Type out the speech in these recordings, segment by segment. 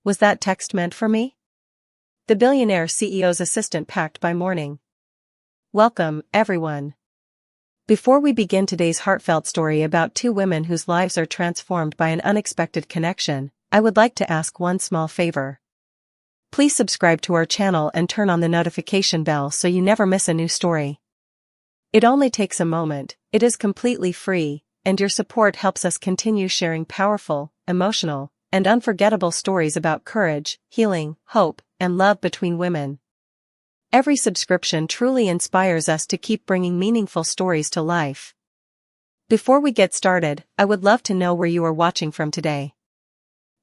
Was that text meant for me? The billionaire CEO's assistant packed by morning. Welcome, everyone. Before we begin today's heartfelt story about two women whose lives are transformed by an unexpected connection, I would like to ask one small favor. Please subscribe to our channel and turn on the notification bell so you never miss a new story. It only takes a moment, it is completely free, and your support helps us continue sharing powerful, emotional, and unforgettable stories about courage, healing, hope, and love between women. Every subscription truly inspires us to keep bringing meaningful stories to life. Before we get started, I would love to know where you are watching from today.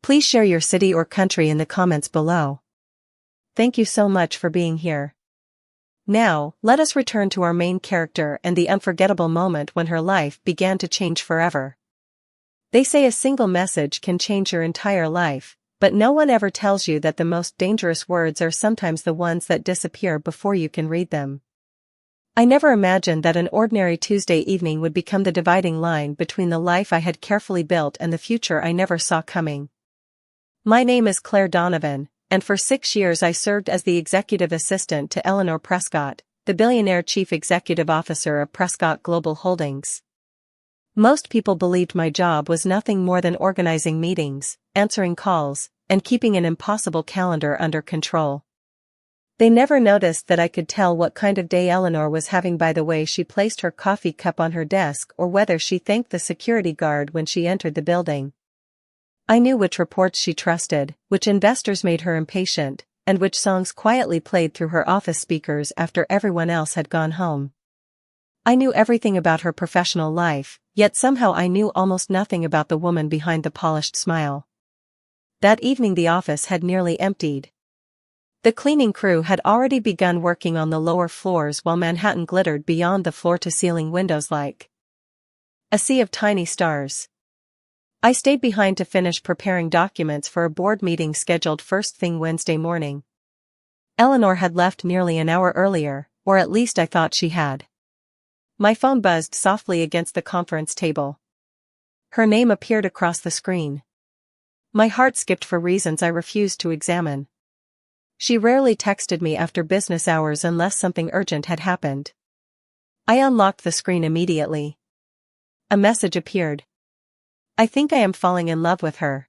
Please share your city or country in the comments below. Thank you so much for being here. Now, let us return to our main character and the unforgettable moment when her life began to change forever. They say a single message can change your entire life, but no one ever tells you that the most dangerous words are sometimes the ones that disappear before you can read them. I never imagined that an ordinary Tuesday evening would become the dividing line between the life I had carefully built and the future I never saw coming. My name is Claire Donovan, and for 6 years I served as the executive assistant to Eleanor Prescott, the Billionaire Chief Executive Officer of Prescott Global Holdings. Most people believed my job was nothing more than organizing meetings, answering calls, and keeping an impossible calendar under control. They never noticed that I could tell what kind of day Eleanor was having by the way she placed her coffee cup on her desk or whether she thanked the security guard when she entered the building. I knew which reports she trusted, which investors made her impatient, and which songs quietly played through her office speakers after everyone else had gone home. I knew everything about her professional life, yet somehow I knew almost nothing about the woman behind the polished smile. That evening the office had nearly emptied. The cleaning crew had already begun working on the lower floors while Manhattan glittered beyond the floor-to-ceiling windows like a sea of tiny stars. I stayed behind to finish preparing documents for a board meeting scheduled first thing Wednesday morning. Eleanor had left nearly an hour earlier, or at least I thought she had. My phone buzzed softly against the conference table. Her name appeared across the screen. My heart skipped for reasons I refused to examine. She rarely texted me after business hours unless something urgent had happened. I unlocked the screen immediately. A message appeared. I think I am falling in love with her.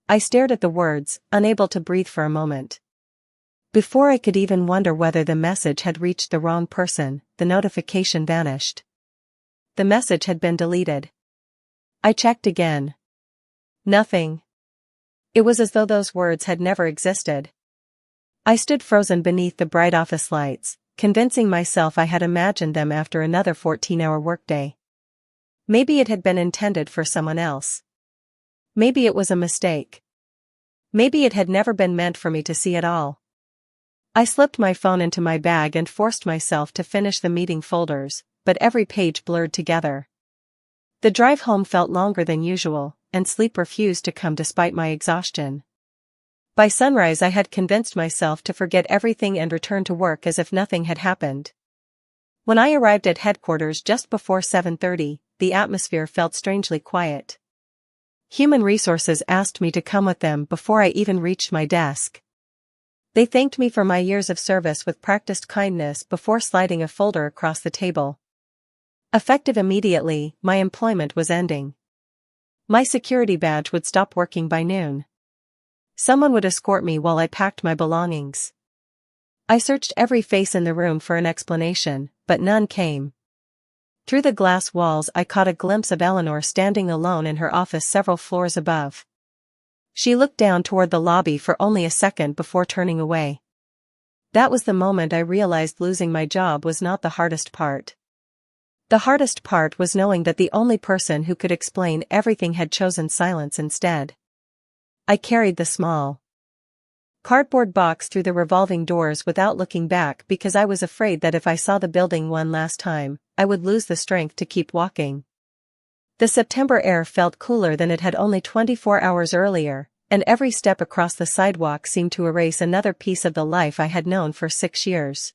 I stared at the words, unable to breathe for a moment. Before I could even wonder whether the message had reached the wrong person, the notification vanished. The message had been deleted. I checked again. Nothing. It was as though those words had never existed. I stood frozen beneath the bright office lights, convincing myself I had imagined them after another 14-hour workday. Maybe it had been intended for someone else. Maybe it was a mistake. Maybe it had never been meant for me to see at all. I slipped my phone into my bag and forced myself to finish the meeting folders, but every page blurred together. The drive home felt longer than usual, and sleep refused to come despite my exhaustion. By sunrise I had convinced myself to forget everything and return to work as if nothing had happened. When I arrived at headquarters just before 7:30, the atmosphere felt strangely quiet. Human Resources asked me to come with them before I even reached my desk. They thanked me for my years of service with practiced kindness before sliding a folder across the table. Effective immediately, my employment was ending. My security badge would stop working by noon. Someone would escort me while I packed my belongings. I searched every face in the room for an explanation, but none came. Through the glass walls I caught a glimpse of Eleanor standing alone in her office several floors above. She looked down toward the lobby for only a second before turning away. That was the moment I realized losing my job was not the hardest part. The hardest part was knowing that the only person who could explain everything had chosen silence instead. I carried the small cardboard box through the revolving doors without looking back because I was afraid that if I saw the building one last time, I would lose the strength to keep walking. The September air felt cooler than it had only 24 hours earlier, and every step across the sidewalk seemed to erase another piece of the life I had known for 6 years.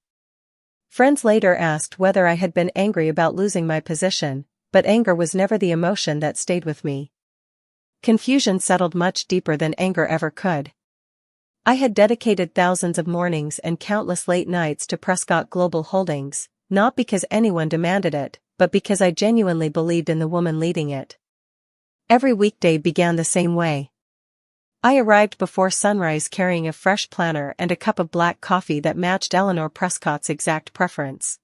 Friends later asked whether I had been angry about losing my position, but anger was never the emotion that stayed with me. Confusion settled much deeper than anger ever could. I had dedicated thousands of mornings and countless late nights to Prescott Global Holdings, not because anyone demanded it, but because I genuinely believed in the woman leading it. Every weekday began the same way. I arrived before sunrise carrying a fresh planner and a cup of black coffee that matched Eleanor Prescott's exact preference.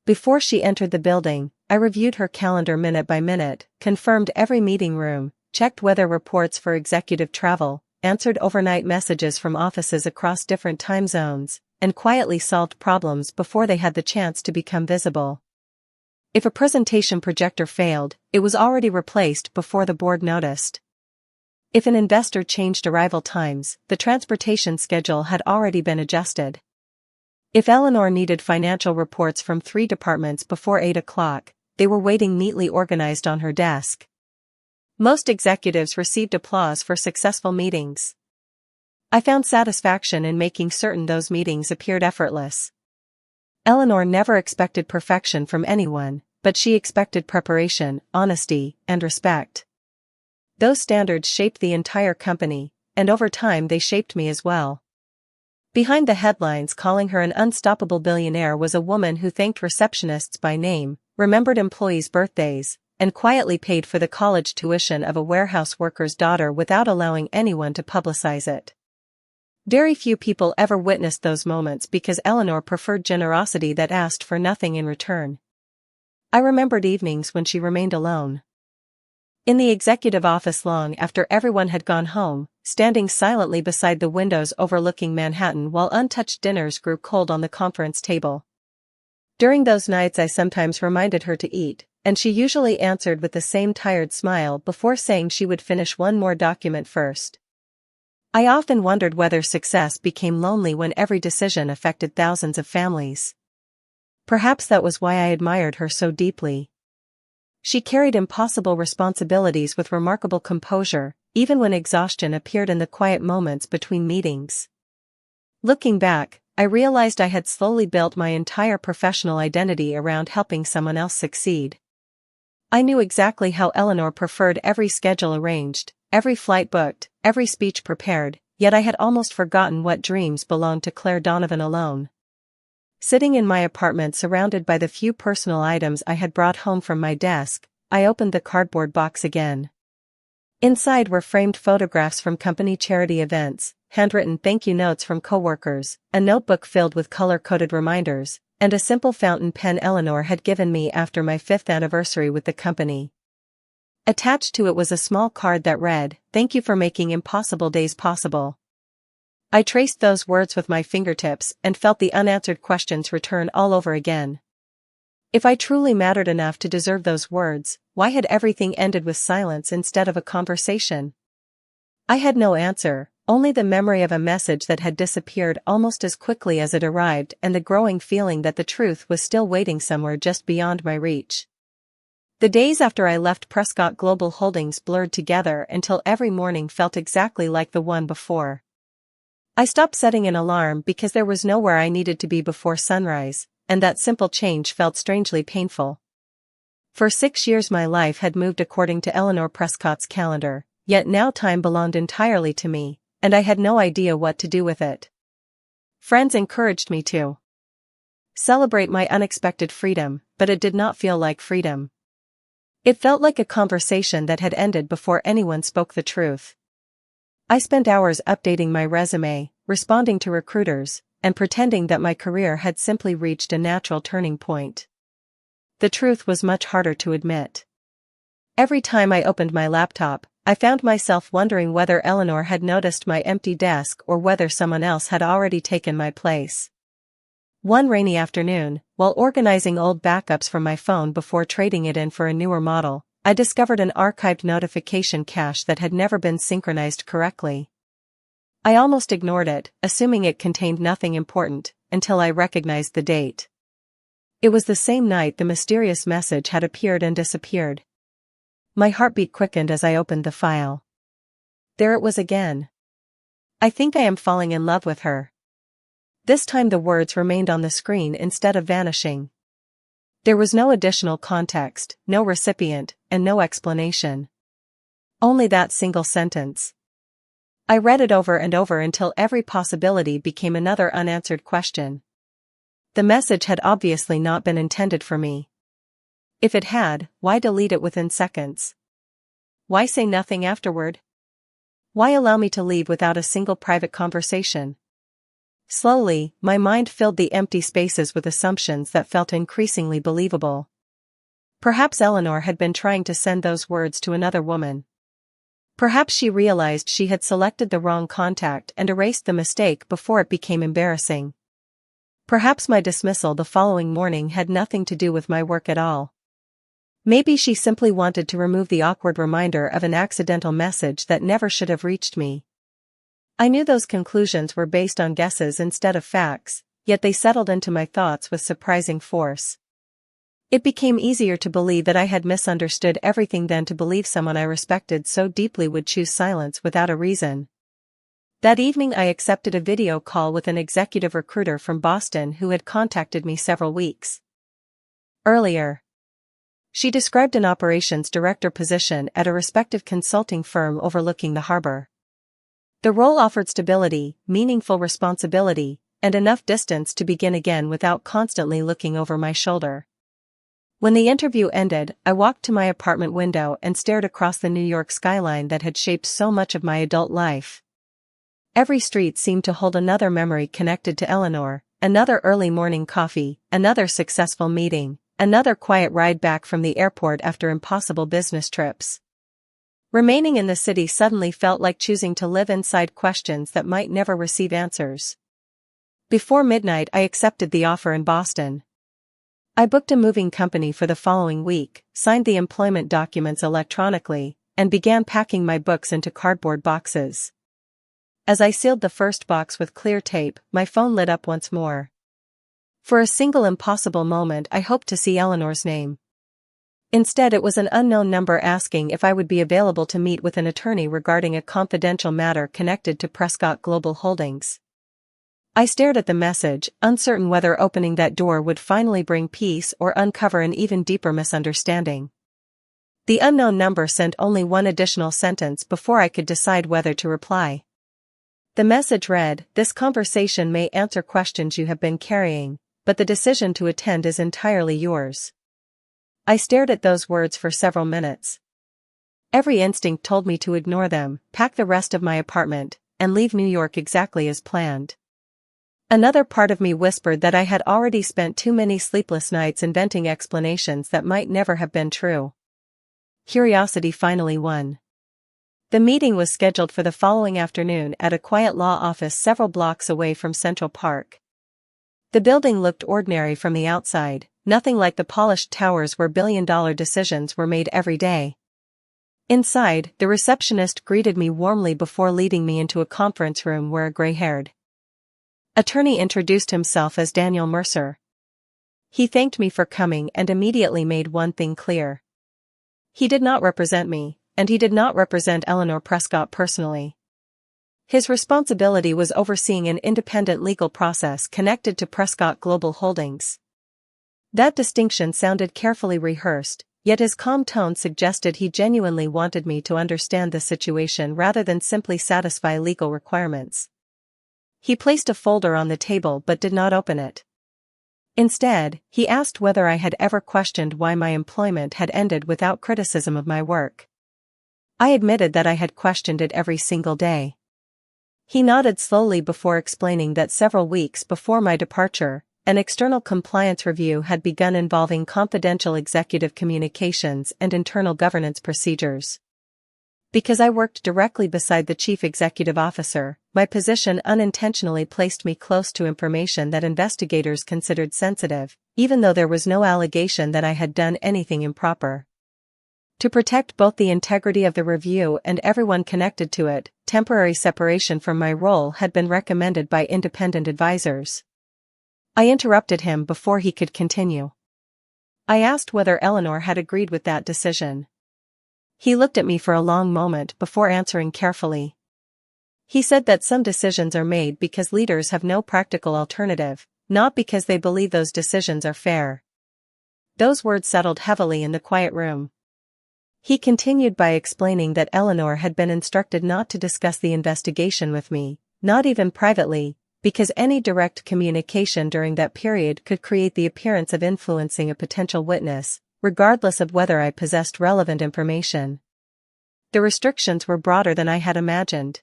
Before she entered the building, I reviewed her calendar minute by minute, confirmed every meeting room, checked weather reports for executive travel, answered overnight messages from offices across different time zones, and quietly solved problems before they had the chance to become visible. If a presentation projector failed, it was already replaced before the board noticed. If an investor changed arrival times, the transportation schedule had already been adjusted. If Eleanor needed financial reports from 3 departments before 8 o'clock, they were waiting neatly organized on her desk. Most executives received applause for successful meetings. I found satisfaction in making certain those meetings appeared effortless. Eleanor never expected perfection from anyone, but she expected preparation, honesty, and respect. Those standards shaped the entire company, and over time they shaped me as well. Behind the headlines calling her an unstoppable billionaire was a woman who thanked receptionists by name, remembered employees' birthdays, and quietly paid for the college tuition of a warehouse worker's daughter without allowing anyone to publicize it. Very few people ever witnessed those moments because Eleanor preferred generosity that asked for nothing in return. I remembered evenings when she remained alone in the executive office long after everyone had gone home, standing silently beside the windows overlooking Manhattan while untouched dinners grew cold on the conference table. During those nights I sometimes reminded her to eat, and she usually answered with the same tired smile before saying she would finish one more document first. I often wondered whether success became lonely when every decision affected thousands of families. Perhaps that was why I admired her so deeply. She carried impossible responsibilities with remarkable composure, even when exhaustion appeared in the quiet moments between meetings. Looking back, I realized I had slowly built my entire professional identity around helping someone else succeed. I knew exactly how Eleanor preferred every schedule arranged, every flight booked, every speech prepared, yet I had almost forgotten what dreams belonged to Claire Donovan alone. Sitting in my apartment surrounded by the few personal items I had brought home from my desk, I opened the cardboard box again. Inside were framed photographs from company charity events, handwritten thank you notes from coworkers, a notebook filled with color-coded reminders, and a simple fountain pen Eleanor had given me after my 5th anniversary with the company. Attached to it was a small card that read, "Thank you for making impossible days possible." I traced those words with my fingertips and felt the unanswered questions return all over again. If I truly mattered enough to deserve those words, why had everything ended with silence instead of a conversation? I had no answer, only the memory of a message that had disappeared almost as quickly as it arrived and the growing feeling that the truth was still waiting somewhere just beyond my reach. The days after I left Prescott Global Holdings blurred together until every morning felt exactly like the one before. I stopped setting an alarm because there was nowhere I needed to be before sunrise, and that simple change felt strangely painful. For 6 years my life had moved according to Eleanor Prescott's calendar, yet now time belonged entirely to me, and I had no idea what to do with it. Friends encouraged me to celebrate my unexpected freedom, but it did not feel like freedom. It felt like a conversation that had ended before anyone spoke the truth. I spent hours updating my resume, responding to recruiters, and pretending that my career had simply reached a natural turning point. The truth was much harder to admit. Every time I opened my laptop, I found myself wondering whether Eleanor had noticed my empty desk or whether someone else had already taken my place. One rainy afternoon, while organizing old backups from my phone before trading it in for a newer model, I discovered an archived notification cache that had never been synchronized correctly. I almost ignored it, assuming it contained nothing important, until I recognized the date. It was the same night the mysterious message had appeared and disappeared. My heartbeat quickened as I opened the file. There it was again. "I think I am falling in love with her." This time the words remained on the screen instead of vanishing. There was no additional context, no recipient, and no explanation. Only that single sentence. I read it over and over until every possibility became another unanswered question. The message had obviously not been intended for me. If it had, why delete it within seconds? Why say nothing afterward? Why allow me to leave without a single private conversation? Slowly, my mind filled the empty spaces with assumptions that felt increasingly believable. Perhaps Eleanor had been trying to send those words to another woman. Perhaps she realized she had selected the wrong contact and erased the mistake before it became embarrassing. Perhaps my dismissal the following morning had nothing to do with my work at all. Maybe she simply wanted to remove the awkward reminder of an accidental message that never should have reached me. I knew those conclusions were based on guesses instead of facts, yet they settled into my thoughts with surprising force. It became easier to believe that I had misunderstood everything than to believe someone I respected so deeply would choose silence without a reason. That evening I accepted a video call with an executive recruiter from Boston who had contacted me several weeks earlier. She described an operations director position at a respected consulting firm overlooking the harbor. The role offered stability, meaningful responsibility, and enough distance to begin again without constantly looking over my shoulder. When the interview ended, I walked to my apartment window and stared across the New York skyline that had shaped so much of my adult life. Every street seemed to hold another memory connected to Eleanor, another early morning coffee, another successful meeting, another quiet ride back from the airport after impossible business trips. Remaining in the city suddenly felt like choosing to live inside questions that might never receive answers. Before midnight I accepted the offer in Boston. I booked a moving company for the following week, signed the employment documents electronically, and began packing my books into cardboard boxes. As I sealed the first box with clear tape, my phone lit up once more. For a single impossible moment I hoped to see Eleanor's name. Instead it was an unknown number asking if I would be available to meet with an attorney regarding a confidential matter connected to Prescott Global Holdings. I stared at the message, uncertain whether opening that door would finally bring peace or uncover an even deeper misunderstanding. The unknown number sent only one additional sentence before I could decide whether to reply. The message read, "This conversation may answer questions you have been carrying, but the decision to attend is entirely yours." I stared at those words for several minutes. Every instinct told me to ignore them, pack the rest of my apartment, and leave New York exactly as planned. Another part of me whispered that I had already spent too many sleepless nights inventing explanations that might never have been true. Curiosity finally won. The meeting was scheduled for the following afternoon at a quiet law office several blocks away from Central Park. The building looked ordinary from the outside, nothing like the polished towers where billion-dollar decisions were made every day. Inside, the receptionist greeted me warmly before leading me into a conference room where a gray-haired attorney introduced himself as Daniel Mercer. He thanked me for coming and immediately made one thing clear. He did not represent me, and he did not represent Eleanor Prescott personally. His responsibility was overseeing an independent legal process connected to Prescott Global Holdings. That distinction sounded carefully rehearsed, yet his calm tone suggested he genuinely wanted me to understand the situation rather than simply satisfy legal requirements. He placed a folder on the table but did not open it. Instead, he asked whether I had ever questioned why my employment had ended without criticism of my work. I admitted that I had questioned it every single day. He nodded slowly before explaining that several weeks before my departure, an external compliance review had begun involving confidential executive communications and internal governance procedures. Because I worked directly beside the Chief Executive Officer, my position unintentionally placed me close to information that investigators considered sensitive, even though there was no allegation that I had done anything improper. To protect both the integrity of the review and everyone connected to it, temporary separation from my role had been recommended by independent advisors. I interrupted him before he could continue. I asked whether Eleanor had agreed with that decision. He looked at me for a long moment before answering carefully. He said that some decisions are made because leaders have no practical alternative, not because they believe those decisions are fair. Those words settled heavily in the quiet room. He continued by explaining that Eleanor had been instructed not to discuss the investigation with me, not even privately, because any direct communication during that period could create the appearance of influencing a potential witness, regardless of whether I possessed relevant information. The restrictions were broader than I had imagined.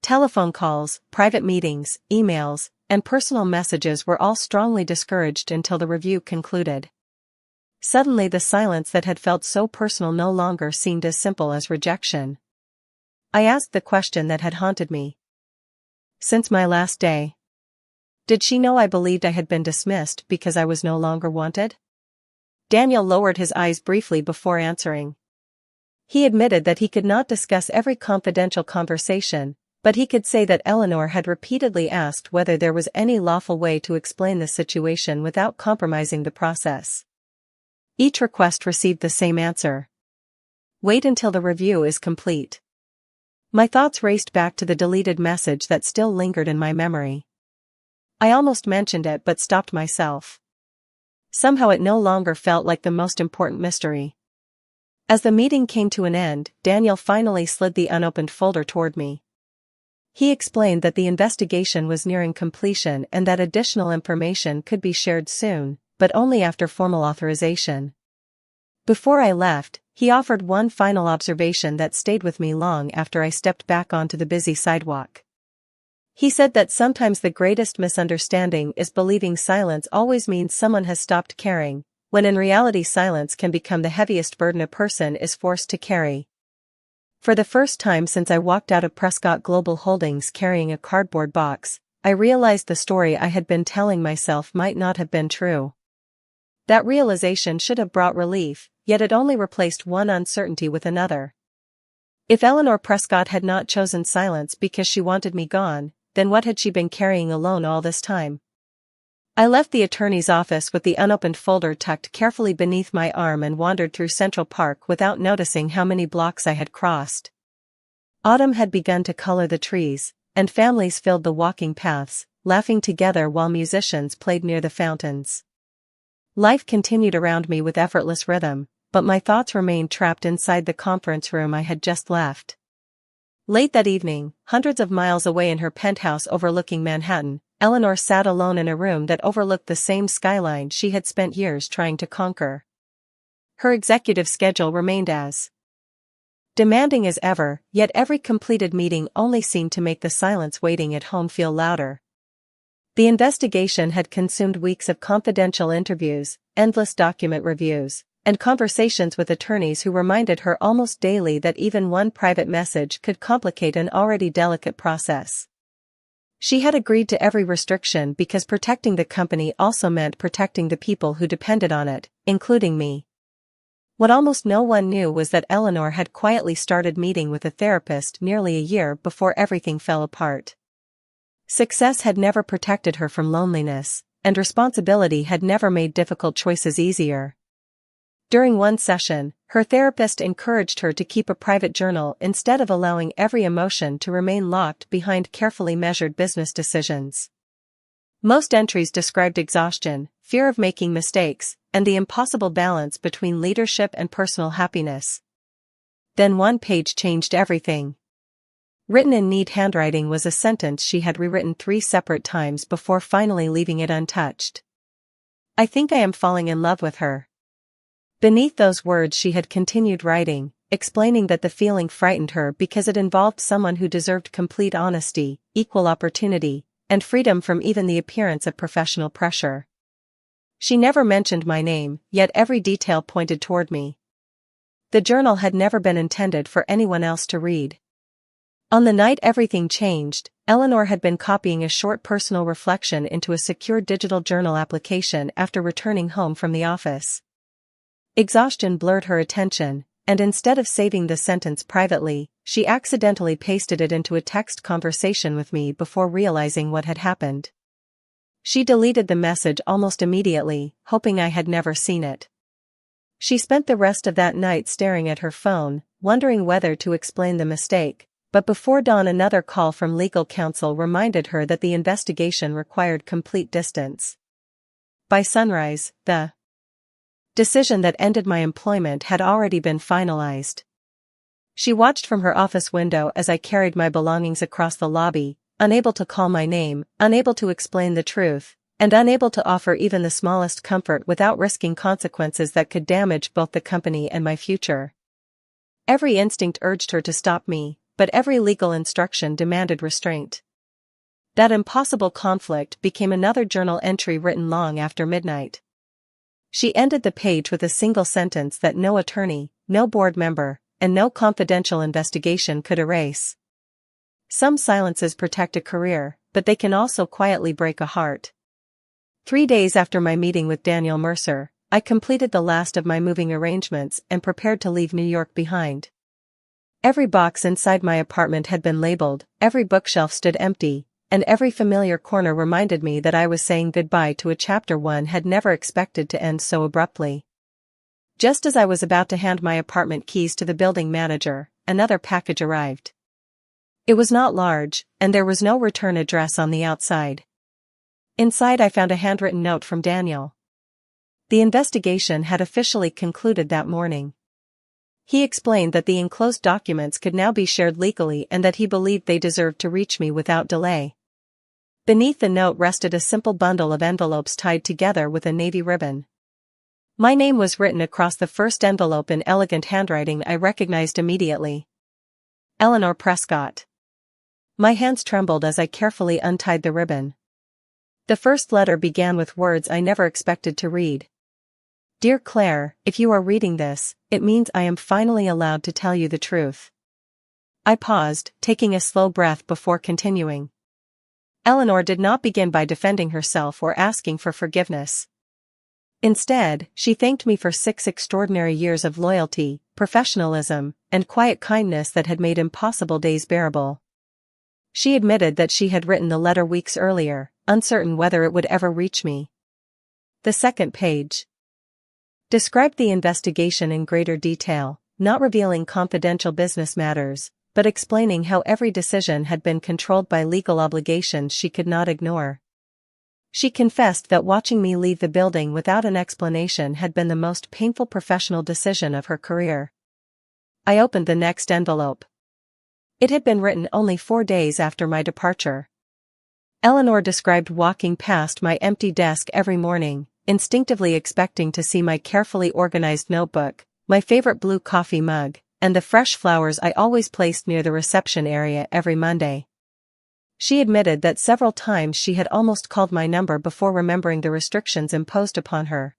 Telephone calls, private meetings, emails, and personal messages were all strongly discouraged until the review concluded. Suddenly the silence that had felt so personal no longer seemed as simple as rejection. I asked the question that had haunted me. Since my last day. Did she know I believed I had been dismissed because I was no longer wanted? Daniel lowered his eyes briefly before answering. He admitted that he could not discuss every confidential conversation, but he could say that Eleanor had repeatedly asked whether there was any lawful way to explain the situation without compromising the process. Each request received the same answer. Wait until the review is complete. My thoughts raced back to the deleted message that still lingered in my memory. I almost mentioned it but stopped myself. Somehow it no longer felt like the most important mystery. As the meeting came to an end, Daniel finally slid the unopened folder toward me. He explained that the investigation was nearing completion and that additional information could be shared soon, but only after formal authorization. Before I left, he offered one final observation that stayed with me long after I stepped back onto the busy sidewalk. He said that sometimes the greatest misunderstanding is believing silence always means someone has stopped caring, when in reality silence can become the heaviest burden a person is forced to carry. For the first time since I walked out of Prescott Global Holdings carrying a cardboard box, I realized the story I had been telling myself might not have been true. That realization should have brought relief, yet it only replaced one uncertainty with another. If Eleanor Prescott had not chosen silence because she wanted me gone, then what had she been carrying alone all this time? I left the attorney's office with the unopened folder tucked carefully beneath my arm and wandered through Central Park without noticing how many blocks I had crossed. Autumn had begun to color the trees, and families filled the walking paths, laughing together while musicians played near the fountains. Life continued around me with effortless rhythm, but my thoughts remained trapped inside the conference room I had just left. Late that evening, hundreds of miles away in her penthouse overlooking Manhattan, Eleanor sat alone in a room that overlooked the same skyline she had spent years trying to conquer. Her executive schedule remained as demanding as ever, yet every completed meeting only seemed to make the silence waiting at home feel louder. The investigation had consumed weeks of confidential interviews, endless document reviews, and conversations with attorneys who reminded her almost daily that even one private message could complicate an already delicate process. She had agreed to every restriction because protecting the company also meant protecting the people who depended on it, including me. What almost no one knew was that Eleanor had quietly started meeting with a therapist nearly a year before everything fell apart. Success had never protected her from loneliness, and responsibility had never made difficult choices easier. During one session, her therapist encouraged her to keep a private journal instead of allowing every emotion to remain locked behind carefully measured business decisions. Most entries described exhaustion, fear of making mistakes, and the impossible balance between leadership and personal happiness. Then one page changed everything. Written in neat handwriting was a sentence she had rewritten 3 separate times before finally leaving it untouched. I think I am falling in love with her. Beneath those words she had continued writing, explaining that the feeling frightened her because it involved someone who deserved complete honesty, equal opportunity, and freedom from even the appearance of professional pressure. She never mentioned my name, yet every detail pointed toward me. The journal had never been intended for anyone else to read. On the night everything changed, Eleanor had been copying a short personal reflection into a secure digital journal application after returning home from the office. Exhaustion blurred her attention, and instead of saving the sentence privately, she accidentally pasted it into a text conversation with me before realizing what had happened. She deleted the message almost immediately, hoping I had never seen it. She spent the rest of that night staring at her phone, wondering whether to explain the mistake, but before dawn another call from legal counsel reminded her that the investigation required complete distance. By sunrise, the decision that ended my employment had already been finalized. She watched from her office window as I carried my belongings across the lobby, unable to call my name, unable to explain the truth, and unable to offer even the smallest comfort without risking consequences that could damage both the company and my future. Every instinct urged her to stop me, but every legal instruction demanded restraint. That impossible conflict became another journal entry written long after midnight. She ended the page with a single sentence that no attorney, no board member, and no confidential investigation could erase. Some silences protect a career, but they can also quietly break a heart. 3 days after my meeting with Daniel Mercer, I completed the last of my moving arrangements and prepared to leave New York behind. Every box inside my apartment had been labeled, every bookshelf stood empty, and every familiar corner reminded me that I was saying goodbye to a chapter one had never expected to end so abruptly. Just as I was about to hand my apartment keys to the building manager, another package arrived. It was not large, and there was no return address on the outside. Inside I found a handwritten note from Daniel. The investigation had officially concluded that morning. He explained that the enclosed documents could now be shared legally and that he believed they deserved to reach me without delay. Beneath the note rested a simple bundle of envelopes tied together with a navy ribbon. My name was written across the first envelope in elegant handwriting I recognized immediately. Eleanor Prescott. My hands trembled as I carefully untied the ribbon. The first letter began with words I never expected to read. Dear Claire, if you are reading this, it means I am finally allowed to tell you the truth. I paused, taking a slow breath before continuing. Eleanor did not begin by defending herself or asking for forgiveness. Instead, she thanked me for 6 extraordinary years of loyalty, professionalism, and quiet kindness that had made impossible days bearable. She admitted that she had written the letter weeks earlier, uncertain whether it would ever reach me. The second page described the investigation in greater detail, not revealing confidential business matters, but explaining how every decision had been controlled by legal obligations she could not ignore. She confessed that watching me leave the building without an explanation had been the most painful professional decision of her career. I opened the next envelope. It had been written only 4 days after my departure. Eleanor described walking past my empty desk every morning, instinctively expecting to see my carefully organized notebook, my favorite blue coffee mug, and the fresh flowers I always placed near the reception area every Monday. She admitted that several times she had almost called my number before remembering the restrictions imposed upon her.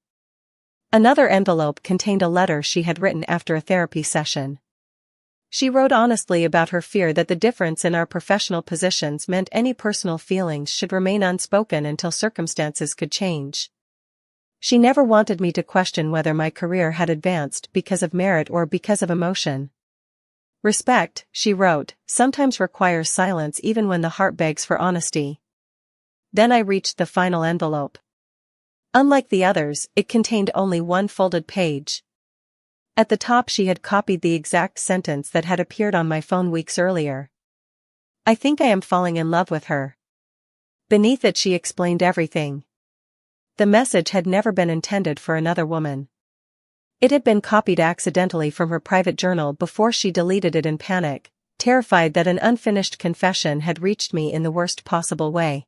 Another envelope contained a letter she had written after a therapy session. She wrote honestly about her fear that the difference in our professional positions meant any personal feelings should remain unspoken until circumstances could change. She never wanted me to question whether my career had advanced because of merit or because of emotion. Respect, she wrote, sometimes requires silence even when the heart begs for honesty. Then I reached the final envelope. Unlike the others, it contained only one folded page. At the top she had copied the exact sentence that had appeared on my phone weeks earlier. I think I am falling in love with her. Beneath it she explained everything. The message had never been intended for another woman. It had been copied accidentally from her private journal before she deleted it in panic, terrified that an unfinished confession had reached me in the worst possible way.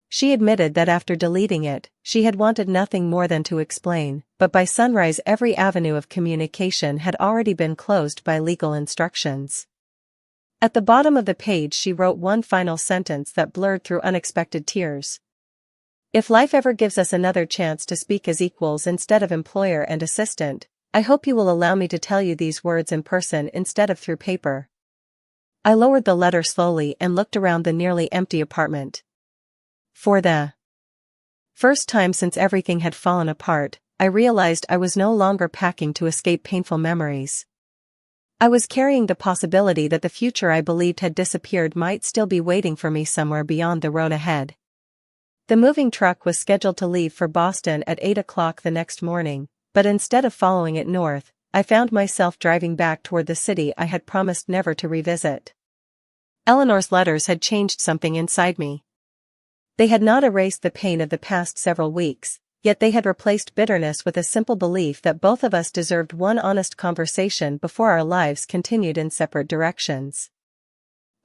She admitted that after deleting it, she had wanted nothing more than to explain, but by sunrise every avenue of communication had already been closed by legal instructions. At the bottom of the page she wrote one final sentence that blurred through unexpected tears. If life ever gives us another chance to speak as equals instead of employer and assistant, I hope you will allow me to tell you these words in person instead of through paper. I lowered the letter slowly and looked around the nearly empty apartment. For the first time since everything had fallen apart, I realized I was no longer packing to escape painful memories. I was carrying the possibility that the future I believed had disappeared might still be waiting for me somewhere beyond the road ahead. The moving truck was scheduled to leave for Boston at 8 o'clock the next morning, but instead of following it north, I found myself driving back toward the city I had promised never to revisit. Eleanor's letters had changed something inside me. They had not erased the pain of the past several weeks, yet they had replaced bitterness with a simple belief that both of us deserved one honest conversation before our lives continued in separate directions.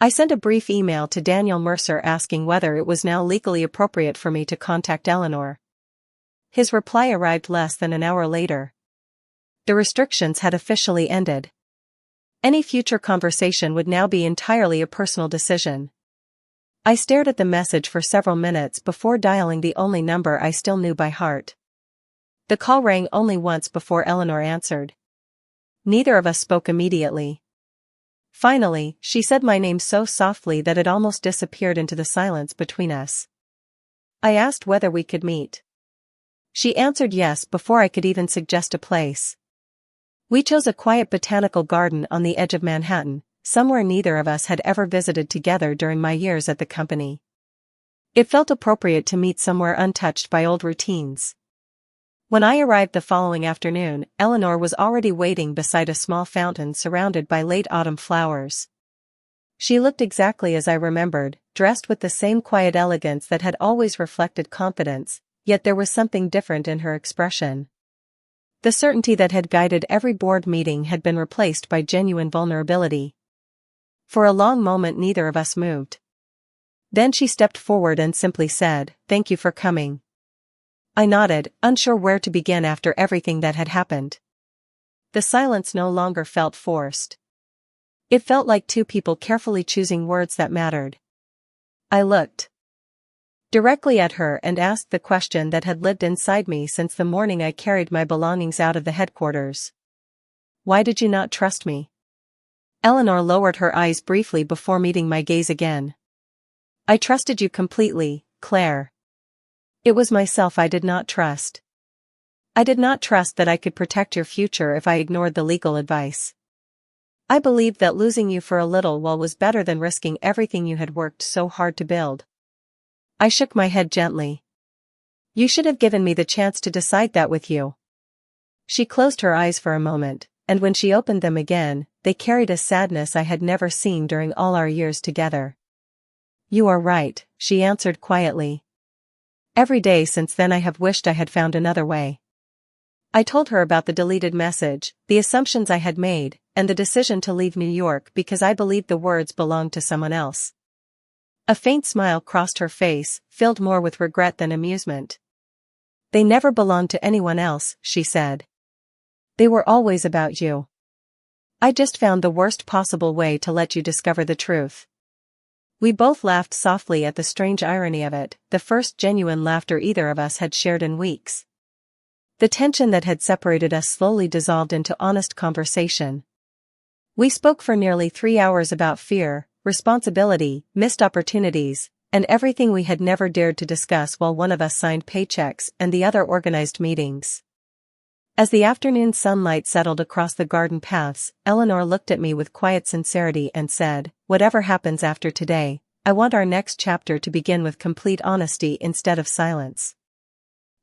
I sent a brief email to Daniel Mercer asking whether it was now legally appropriate for me to contact Eleanor. His reply arrived less than an hour later. The restrictions had officially ended. Any future conversation would now be entirely a personal decision. I stared at the message for several minutes before dialing the only number I still knew by heart. The call rang only once before Eleanor answered. Neither of us spoke immediately. Finally, she said my name so softly that it almost disappeared into the silence between us. I asked whether we could meet. She answered yes before I could even suggest a place. We chose a quiet botanical garden on the edge of Manhattan, somewhere neither of us had ever visited together during my years at the company. It felt appropriate to meet somewhere untouched by old routines. When I arrived the following afternoon, Eleanor was already waiting beside a small fountain surrounded by late autumn flowers. She looked exactly as I remembered, dressed with the same quiet elegance that had always reflected confidence, yet there was something different in her expression. The certainty that had guided every board meeting had been replaced by genuine vulnerability. For a long moment neither of us moved. Then she stepped forward and simply said, "Thank you for coming." I nodded, unsure where to begin after everything that had happened. The silence no longer felt forced. It felt like two people carefully choosing words that mattered. I looked directly at her and asked the question that had lived inside me since the morning I carried my belongings out of the headquarters. "Why did you not trust me?" Eleanor lowered her eyes briefly before meeting my gaze again. "I trusted you completely, Claire. It was myself I did not trust. I did not trust that I could protect your future if I ignored the legal advice. I believed that losing you for a little while was better than risking everything you had worked so hard to build." I shook my head gently. "You should have given me the chance to decide that with you." She closed her eyes for a moment, and when she opened them again, they carried a sadness I had never seen during all our years together. "You are right," she answered quietly. "Every day since then I have wished I had found another way." I told her about the deleted message, the assumptions I had made, and the decision to leave New York because I believed the words belonged to someone else. A faint smile crossed her face, filled more with regret than amusement. "They never belonged to anyone else," she said. "They were always about you. I just found the worst possible way to let you discover the truth." We both laughed softly at the strange irony of it, the first genuine laughter either of us had shared in weeks. The tension that had separated us slowly dissolved into honest conversation. We spoke for nearly 3 hours about fear, responsibility, missed opportunities, and everything we had never dared to discuss while one of us signed paychecks and the other organized meetings. As the afternoon sunlight settled across the garden paths, Eleanor looked at me with quiet sincerity and said, "Whatever happens after today, I want our next chapter to begin with complete honesty instead of silence."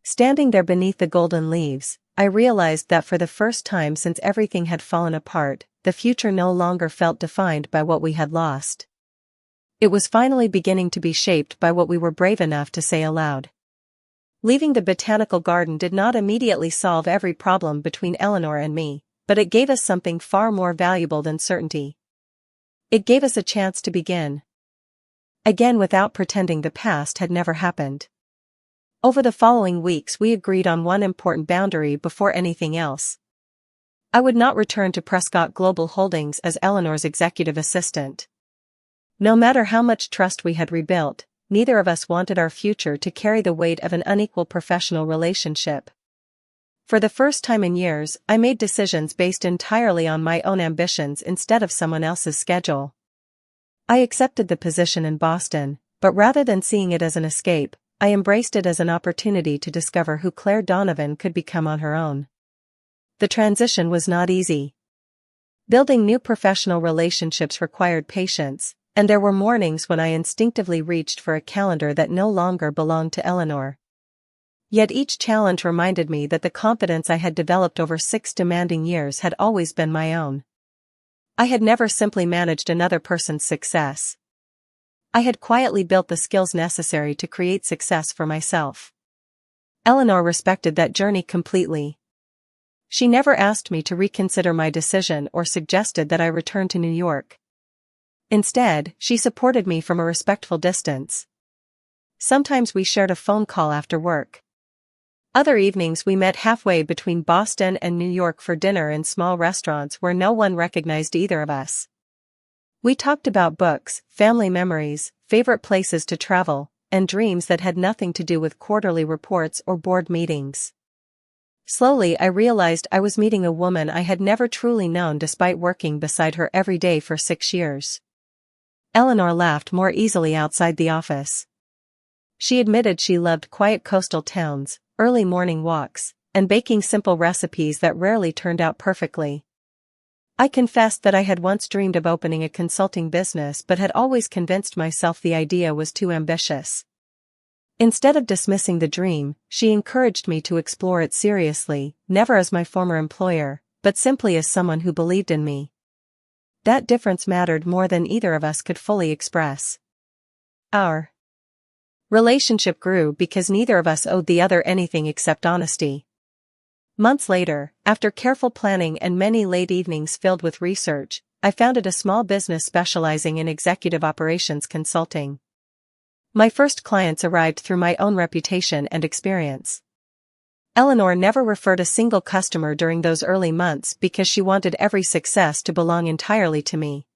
Standing there beneath the golden leaves, I realized that for the first time since everything had fallen apart, the future no longer felt defined by what we had lost. It was finally beginning to be shaped by what we were brave enough to say aloud. Leaving the botanical garden did not immediately solve every problem between Eleanor and me, but it gave us something far more valuable than certainty. It gave us a chance to begin again without pretending the past had never happened. Over the following weeks we agreed on one important boundary before anything else. I would not return to Prescott Global Holdings as Eleanor's executive assistant. No matter how much trust we had rebuilt, neither of us wanted our future to carry the weight of an unequal professional relationship. For the first time in years, I made decisions based entirely on my own ambitions instead of someone else's schedule. I accepted the position in Boston, but rather than seeing it as an escape, I embraced it as an opportunity to discover who Claire Donovan could become on her own. The transition was not easy. Building new professional relationships required patience, and there were mornings when I instinctively reached for a calendar that no longer belonged to Eleanor. Yet each challenge reminded me that the confidence I had developed over 6 demanding years had always been my own. I had never simply managed another person's success. I had quietly built the skills necessary to create success for myself. Eleanor respected that journey completely. She never asked me to reconsider my decision or suggested that I return to New York. Instead, she supported me from a respectful distance. Sometimes we shared a phone call after work. Other evenings we met halfway between Boston and New York for dinner in small restaurants where no one recognized either of us. We talked about books, family memories, favorite places to travel, and dreams that had nothing to do with quarterly reports or board meetings. Slowly I realized I was meeting a woman I had never truly known despite working beside her every day for 6 years. Eleanor laughed more easily outside the office. She admitted she loved quiet coastal towns, early morning walks, and baking simple recipes that rarely turned out perfectly. I confessed that I had once dreamed of opening a consulting business but had always convinced myself the idea was too ambitious. Instead of dismissing the dream, she encouraged me to explore it seriously, never as my former employer, but simply as someone who believed in me. That difference mattered more than either of us could fully express. Our relationship grew because neither of us owed the other anything except honesty. Months later, after careful planning and many late evenings filled with research, I founded a small business specializing in executive operations consulting. My first clients arrived through my own reputation and experience. Eleanor never referred a single customer during those early months because she wanted every success to belong entirely to me.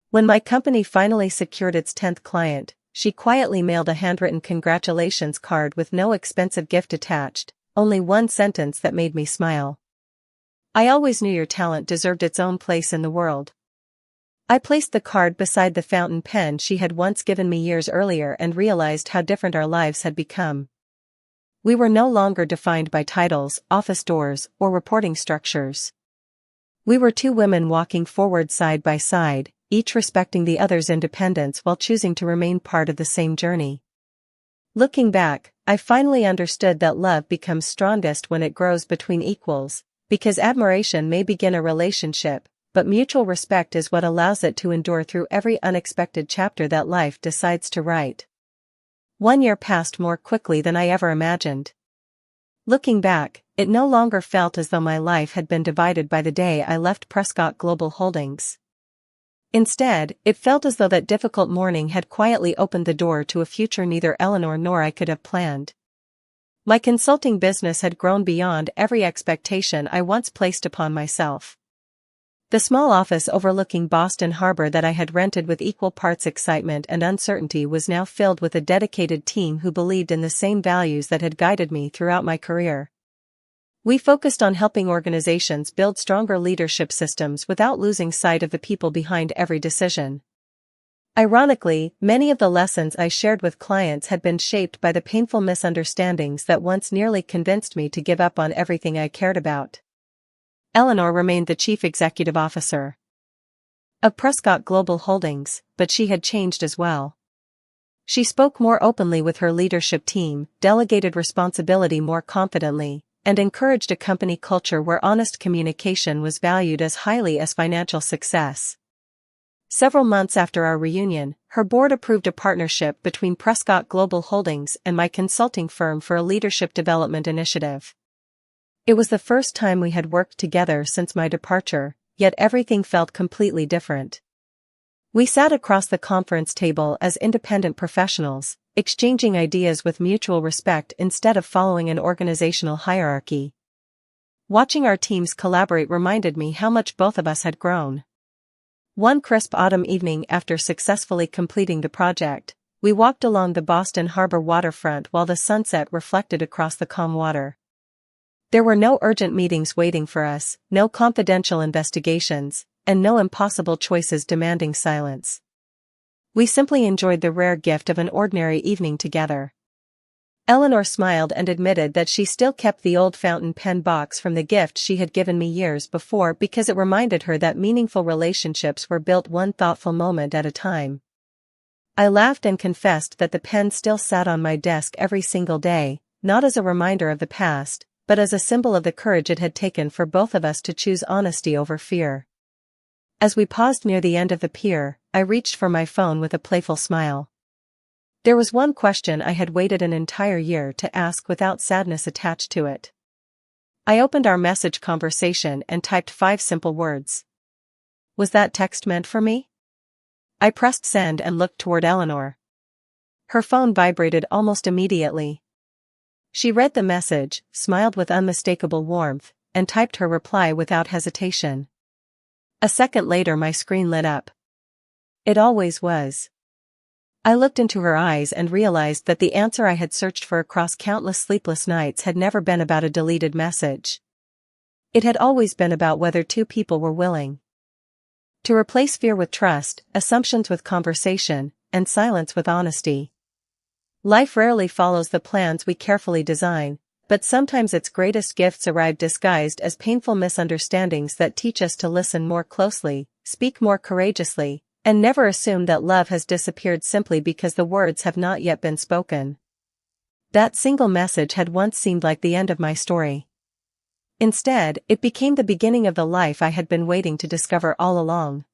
When my company finally secured its 10th client, she quietly mailed a handwritten congratulations card with no expensive gift attached, only one sentence that made me smile. I always knew your talent deserved its own place in the world. I placed the card beside the fountain pen she had once given me years earlier and realized how different our lives had become. We were no longer defined by titles, office doors, or reporting structures. We were two women walking forward side by side, each respecting the other's independence while choosing to remain part of the same journey. Looking back, I finally understood that love becomes strongest when it grows between equals, because admiration may begin a relationship, but mutual respect is what allows it to endure through every unexpected chapter that life decides to write. 1 year passed more quickly than I ever imagined. Looking back, it no longer felt as though my life had been divided by the day I left Prescott Global Holdings. Instead, it felt as though that difficult morning had quietly opened the door to a future neither Eleanor nor I could have planned. My consulting business had grown beyond every expectation I once placed upon myself. The small office overlooking Boston Harbor that I had rented with equal parts excitement and uncertainty was now filled with a dedicated team who believed in the same values that had guided me throughout my career. We focused on helping organizations build stronger leadership systems without losing sight of the people behind every decision. Ironically, many of the lessons I shared with clients had been shaped by the painful misunderstandings that once nearly convinced me to give up on everything I cared about. Eleanor remained the Chief Executive Officer of Prescott Global Holdings, but she had changed as well. She spoke more openly with her leadership team, delegated responsibility more confidently, and encouraged a company culture where honest communication was valued as highly as financial success. Several months after our reunion, her board approved a partnership between Prescott Global Holdings and my consulting firm for a leadership development initiative. It was the first time we had worked together since my departure, yet everything felt completely different. We sat across the conference table as independent professionals, exchanging ideas with mutual respect instead of following an organizational hierarchy. Watching our teams collaborate reminded me how much both of us had grown. One crisp autumn evening after successfully completing the project, we walked along the Boston Harbor waterfront while the sunset reflected across the calm water. There were no urgent meetings waiting for us, no confidential investigations, and no impossible choices demanding silence. We simply enjoyed the rare gift of an ordinary evening together. Eleanor smiled and admitted that she still kept the old fountain pen box from the gift she had given me years before because it reminded her that meaningful relationships were built one thoughtful moment at a time. I laughed and confessed that the pen still sat on my desk every single day, not as a reminder of the past, but as a symbol of the courage it had taken for both of us to choose honesty over fear. As we paused near the end of the pier, I reached for my phone with a playful smile. There was one question I had waited an entire year to ask without sadness attached to it. I opened our message conversation and typed 5 simple words. Was that text meant for me? I pressed send and looked toward Eleanor. Her phone vibrated almost immediately. She read the message, smiled with unmistakable warmth, and typed her reply without hesitation. A second later my screen lit up. It always was. I looked into her eyes and realized that the answer I had searched for across countless sleepless nights had never been about a deleted message. It had always been about whether 2 people were willing to replace fear with trust, assumptions with conversation, and silence with honesty. Life rarely follows the plans we carefully design, but sometimes its greatest gifts arrive disguised as painful misunderstandings that teach us to listen more closely, speak more courageously, and never assume that love has disappeared simply because the words have not yet been spoken. That single message had once seemed like the end of my story. Instead, it became the beginning of the life I had been waiting to discover all along.